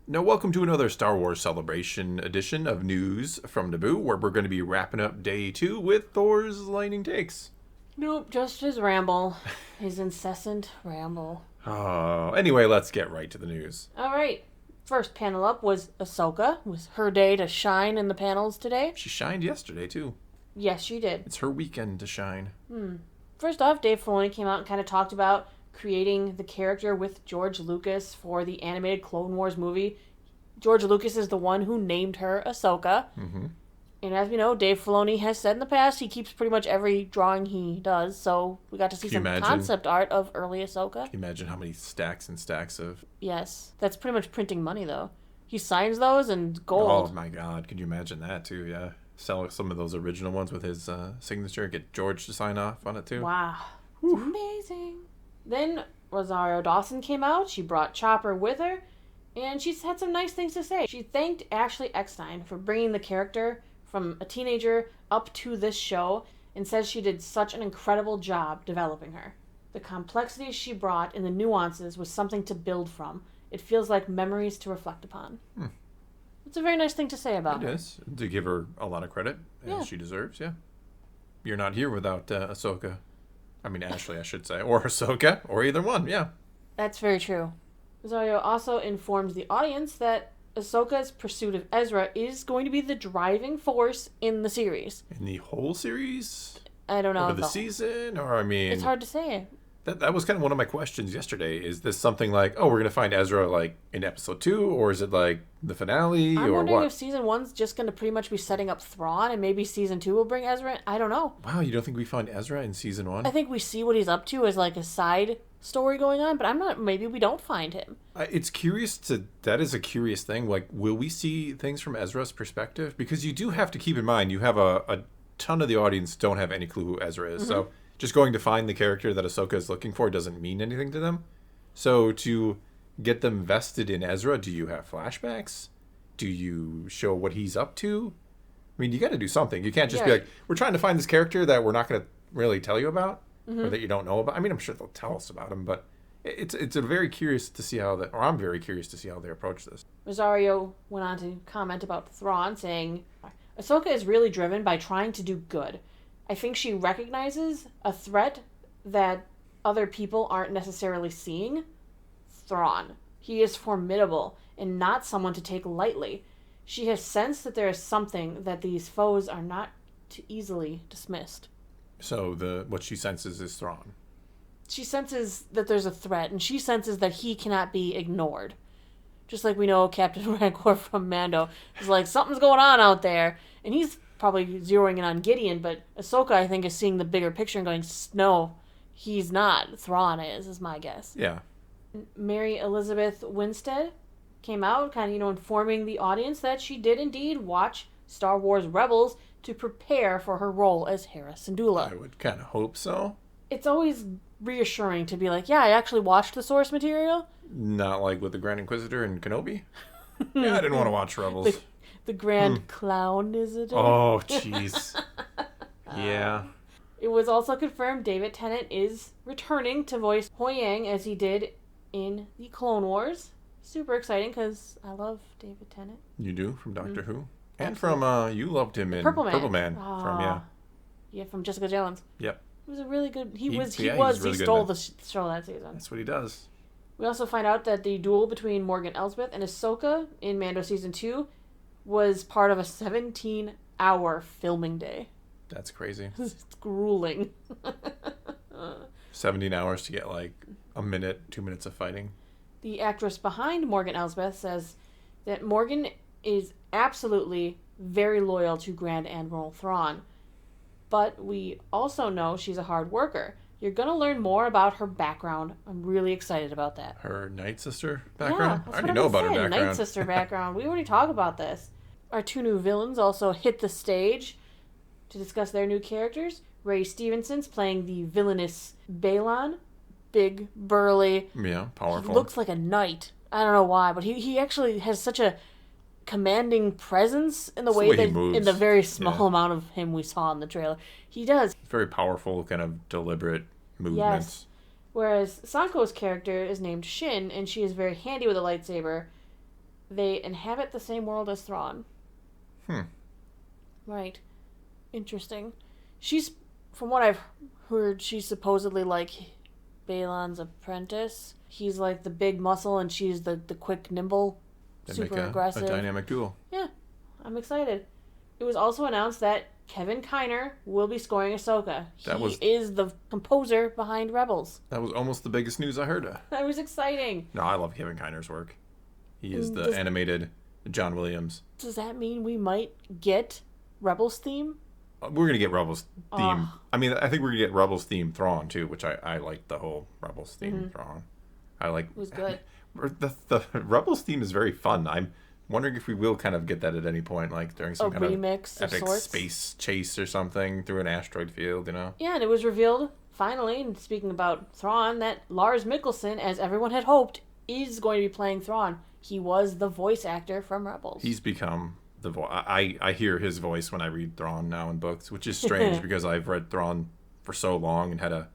Now, welcome to another Star Wars Celebration edition of News from Naboo, where we're going to be wrapping up day 2 with Thor's lightning takes. Nope, just his ramble. His incessant ramble. Anyway, let's get right to the news. Alright, first panel up was Ahsoka. It was her day to shine in the panels today. She shined yesterday, too. Yes, she did. It's her weekend to shine. First off, Dave Filoni came out and kind of talked about creating the character with George Lucas for the animated Clone Wars movie. George Lucas is the one who named her Ahsoka. Mm-hmm. And as we know, Dave Filoni has said in the past he keeps pretty much every drawing he does. So we got to see some concept art of early Ahsoka. Can you imagine how many stacks and stacks of... Yes. That's pretty much printing money, though. He signs those and gold. Oh, my God. Could you imagine that, too? Yeah. Sell some of those original ones with his signature. Get George to sign off on it, too. Wow. It's amazing. Then Rosario Dawson came out. She brought Chopper with her. And she's had some nice things to say. She thanked Ashley Eckstein for bringing the character from a teenager up to this show and says she did such an incredible job developing her. The complexity she brought and the nuances was something to build from. It feels like memories to reflect upon. It's a very nice thing to say about her. It is. To give her a lot of credit, as she deserves, yeah. You're not here without Ahsoka. I mean, Ashley, I should say. Or Ahsoka, or either one, yeah. That's very true. Rosario also informs the audience that Ahsoka's pursuit of Ezra is going to be the driving force in the series. In the whole series? I don't know. Over the season? Or, I mean... It's hard to say. That was kind of one of my questions yesterday. Is this something like, oh, we're going to find Ezra, like, in episode 2? Or is it, like, the finale? I'm or wondering what? if season 1's just going to pretty much be setting up Thrawn, and maybe season 2 will bring Ezra in. I don't know. Wow, you don't think we find Ezra in season 1? I think we see what he's up to as, like, a side story going on, but I'm not... Maybe we don't find him. It's curious to... That is a curious thing. Like, will we see things from Ezra's perspective? Because you do have to keep in mind, you have a ton of the audience don't have any clue who Ezra is. So just going to find the character that Ahsoka is looking for doesn't mean anything to them. So to get them vested in Ezra, do you have flashbacks? Do you show what he's up to? I mean, you got to do something. You can't just be like, we're trying to find this character that we're not going to really tell you about or that you don't know about. I mean, I'm sure they'll tell us about him, but it's a very curious to see how or I'm very curious to see how they approach this. Rosario went on to comment about Thrawn, saying, Ahsoka is really driven by trying to do good. I think she recognizes a threat that other people aren't necessarily seeing. Thrawn. He is formidable and not someone to take lightly. She has sensed that there is something that these foes are not too easily dismissed. So what she senses is Thrawn. She senses that there's a threat, and she senses that he cannot be ignored. Just like we know Captain Rancor from Mando is like, something's going on out there, and he's probably zeroing in on Gideon, but Ahsoka, I think, is seeing the bigger picture and going, no, he's not. Thrawn is my guess. Yeah. Mary Elizabeth Winstead came out, kind of, informing the audience that she did indeed watch Star Wars Rebels to prepare for her role as Hera Syndulla. I would kind of hope so. It's always reassuring to be like, yeah, I actually watched the source material. Not like with the Grand Inquisitor and Kenobi. Yeah, I didn't want to watch Rebels. The Grand Clown, is it? Oh, jeez. Yeah. It was also confirmed David Tennant is returning to voice Huyang as he did in the Clone Wars. Super exciting because I love David Tennant. You do? From Doctor Who? And from, you loved him in Purple Man. From Jessica Jones. Yep. It was a really good... He really stole the show that season. That's what he does. We also find out that the duel between Morgan Elsbeth and Ahsoka in Mando Season 2 was part of a 17-hour filming day. That's crazy. It's grueling. 17 hours to get like a minute, 2 minutes of fighting. The actress behind Morgan Elsbeth says that Morgan is absolutely very loyal to Grand Admiral Thrawn. But we also know she's a hard worker. You're going to learn more about her background. I'm really excited about that. Her Night Sister background? Yeah, I already know about her background. Night Sister background. We already talked about this. Our two new villains also hit the stage to discuss their new characters. Ray Stevenson's playing the villainous Balon. Big, burly. Yeah, powerful. He looks like a knight. I don't know why, but he actually has such a commanding presence in the way that in the very small amount of him we saw in the trailer. He does. Very powerful, kind of deliberate movements. Yes. Whereas Sanko's character is named Shin, and she is very handy with a lightsaber. they inhabit the same world as Thrawn. Right. Interesting. She's, from what I've heard, she's supposedly like Balon's apprentice. He's like the big muscle and she's the quick, nimble, They super make aggressive. a dynamic duo. Yeah, I'm excited. It was also announced that Kevin Kiner will be scoring Ahsoka. He is the composer behind Rebels. That was almost the biggest news I heard. That was exciting. No, I love Kevin Kiner's work. He is the animated John Williams. Does that mean we might get Rebels theme? We're going to get Rebels theme. I mean, I think we're going to get Rebels theme Thrawn, too, which I like the whole Rebels theme Thrawn. I like... It was good. The Rebels theme is very fun. I'm wondering if we will kind of get that at any point, like during some kind remix of epic sorts. space chase or something through an asteroid field, you know? Yeah, and it was revealed, finally, and speaking about Thrawn, that Lars Mikkelsen, as everyone had hoped, is going to be playing Thrawn. He was the voice actor from Rebels. He's become the voice. I hear his voice when I read Thrawn now in books, which is strange because I've read Thrawn for so long and had a...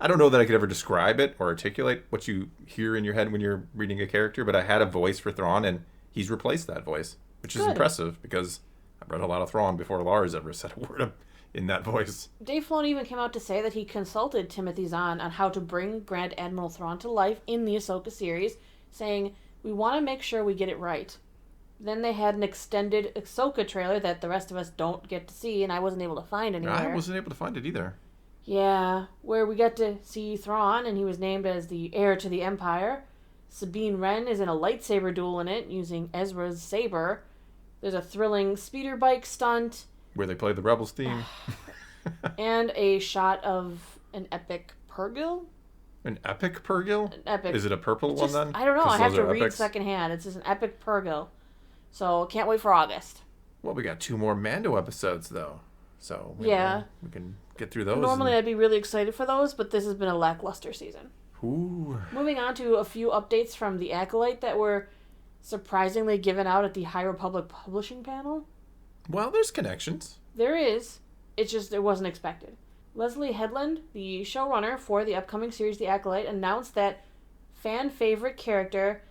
I don't know that I could ever describe it or articulate what you hear in your head when you're reading a character, but I had a voice for Thrawn, and he's replaced that voice, which is impressive because I've read a lot of Thrawn before Lars ever said a word in that voice. Dave Filoni even came out to say that he consulted Timothy Zahn on how to bring Grand Admiral Thrawn to life in the Ahsoka series, saying, "We want to make sure we get it right." Then they had an extended Ahsoka trailer that the rest of us don't get to see, and I wasn't able to find anywhere. I wasn't able to find it either. Yeah, where we got to see Thrawn, and he was named as the heir to the Empire. Sabine Wren is in a lightsaber duel in it, using Ezra's saber. There's a thrilling speeder bike stunt. Where they play the Rebels theme. And a shot of an epic Purrgil. An epic Purrgil? An epic. Is it a purple one then? I don't know. I have to read epics? secondhand. It's just an epic Purrgil. So, can't wait for August. Well, we got 2 more Mando episodes, though. So, we can get through those. Normally, I'd be really excited for those, but this has been a lackluster season. Ooh. Moving on to a few updates from the Acolyte that were surprisingly given out at the High Republic Publishing panel. Well, there's connections. There is. It's just it wasn't expected. Leslie Headland, the showrunner for the upcoming series The Acolyte, announced that fan favorite character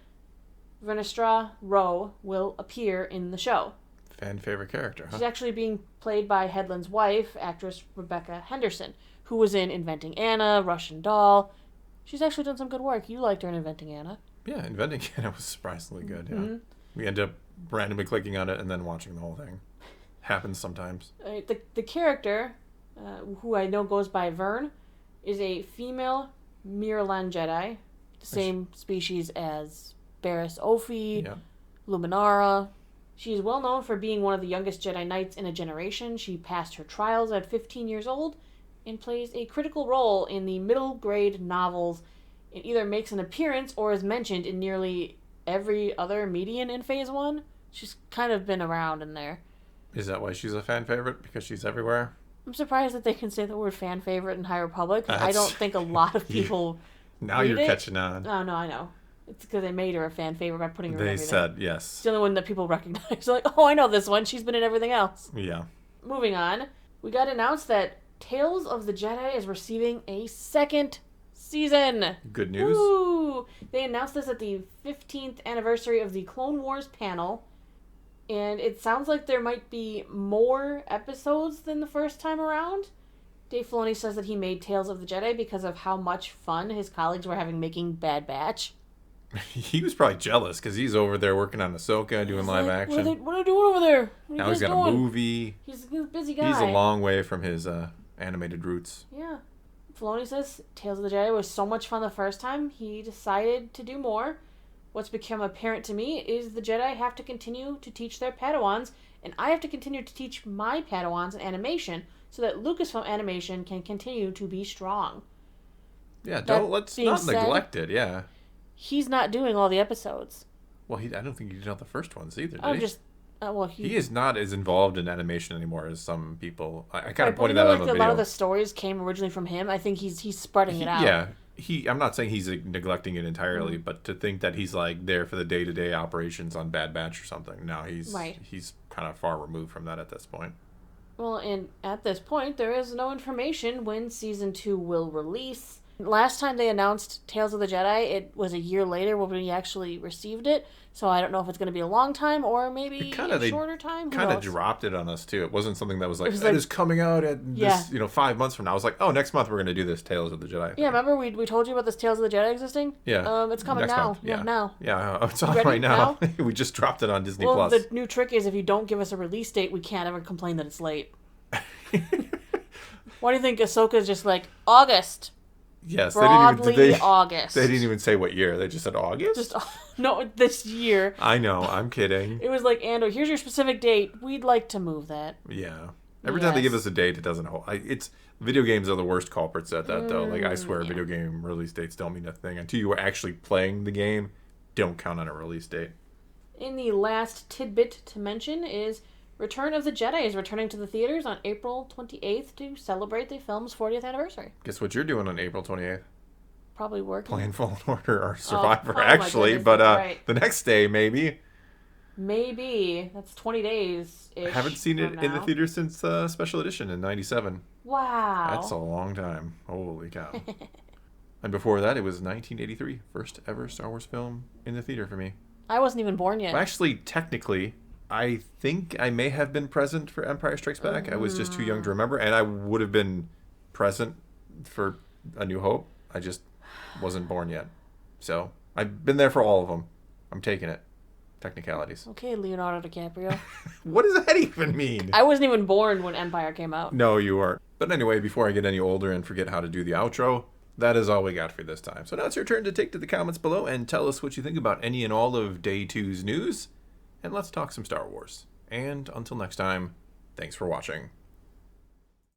Vernestra Rowe will appear in the show. Fan favorite character, huh? She's actually being played by Headland's wife, actress Rebecca Henderson, who was in Inventing Anna, Russian Doll. She's actually done some good work. You liked her in Inventing Anna. Yeah, Inventing Anna was surprisingly good, yeah. Mm-hmm. We end up randomly clicking on it and then watching the whole thing. Happens sometimes. The character, who I know goes by Vern, is a female Mirlan Jedi, the same species as Barriss Offee, Luminara. She is well known for being one of the youngest Jedi Knights in a generation. She passed her trials at 15 years old and plays a critical role in the middle grade novels. It either makes an appearance or is mentioned in nearly every other median in Phase 1. She's kind of been around in there. Is that why she's a fan favorite? Because she's everywhere? I'm surprised that they can say the word fan favorite in High Republic. I don't think a lot of people Now you're catching on. Oh, no, I know. It's because they made her a fan favorite by putting her in everything. They said, yes. It's the only one that people recognize. They're like, oh, I know this one. She's been in everything else. Yeah. Moving on, we got announced that Tales of the Jedi is receiving a second season. Good news. Woo! They announced this at the 15th anniversary of the Clone Wars panel, and it sounds like there might be more episodes than the first time around. Dave Filoni says that he made Tales of the Jedi because of how much fun his colleagues were having making Bad Batch. He was probably jealous because he's over there working on Ahsoka, doing live action. What are they doing over there? Now he's got a movie. He's a busy guy. He's a long way from his animated roots. Yeah. Filoni says Tales of the Jedi was so much fun the first time, he decided to do more. What's become apparent to me is the Jedi have to continue to teach their Padawans, and I have to continue to teach my Padawans in animation so that Lucasfilm animation can continue to be strong. Yeah, let's not neglect it, yeah. He's not doing all the episodes. Well, I don't think he did all the first ones either, did he? He is not as involved in animation anymore as some people. I kind of pointed that out in the video. A lot of the stories came originally from him. I think he's spreading it out. Yeah. I'm not saying he's neglecting it entirely, but to think that he's like there for the day-to-day operations on Bad Batch or something. No, he's kind of far removed from that at this point. Well, and at this point, there is no information when Season 2 will release. Last time they announced Tales of the Jedi, it was a year later when we actually received it. So I don't know if it's going to be a long time or maybe a shorter time. Kind of dropped it on us too. It wasn't something that was like, it is coming out at this, 5 months from now. I was like, oh, next month we're going to do this Tales of the Jedi thing. Yeah, remember we told you about this Tales of the Jedi existing? Yeah. It's coming next now. Month. Yeah, now. Yeah, it's on right now. We just dropped it on Disney+. Well, the new trick is if you don't give us a release date, we can't ever complain that it's late. Why do you think Ahsoka's just like, August? Yes, broadly August. They didn't even say what year. They just said August? No, this year. I know, I'm kidding. It was like, Andor, here's your specific date. We'd like to move that. Yeah. Every time they give us a date, it doesn't hold. Video games are the worst culprits at that, though. Like, I swear, video game release dates don't mean a thing. Until you are actually playing the game, don't count on a release date. And the last tidbit to mention is Return of the Jedi is returning to the theaters on April 28th to celebrate the film's 40th anniversary. Guess what you're doing on April 28th? Probably working. Playing Fallen Order or Survivor, actually. Goodness, but right. The next day, maybe. Maybe. That's 20 days-ish. I haven't seen it in the theater since Special Edition in 97. Wow. That's a long time. Holy cow. And before that, it was 1983. First ever Star Wars film in the theater for me. I wasn't even born yet. Well, actually, technically, I think I may have been present for Empire Strikes Back. I was just too young to remember, and I would have been present for A New Hope. I just wasn't born yet. So, I've been there for all of them. I'm taking it. Technicalities. Okay, Leonardo DiCaprio. What does that even mean? I wasn't even born when Empire came out. No, you weren't. But anyway, before I get any older and forget how to do the outro, that is all we got for this time. So now it's your turn to take to the comments below and tell us what you think about any and all of Day 2's news. And let's talk some Star Wars. And until next time, thanks for watching.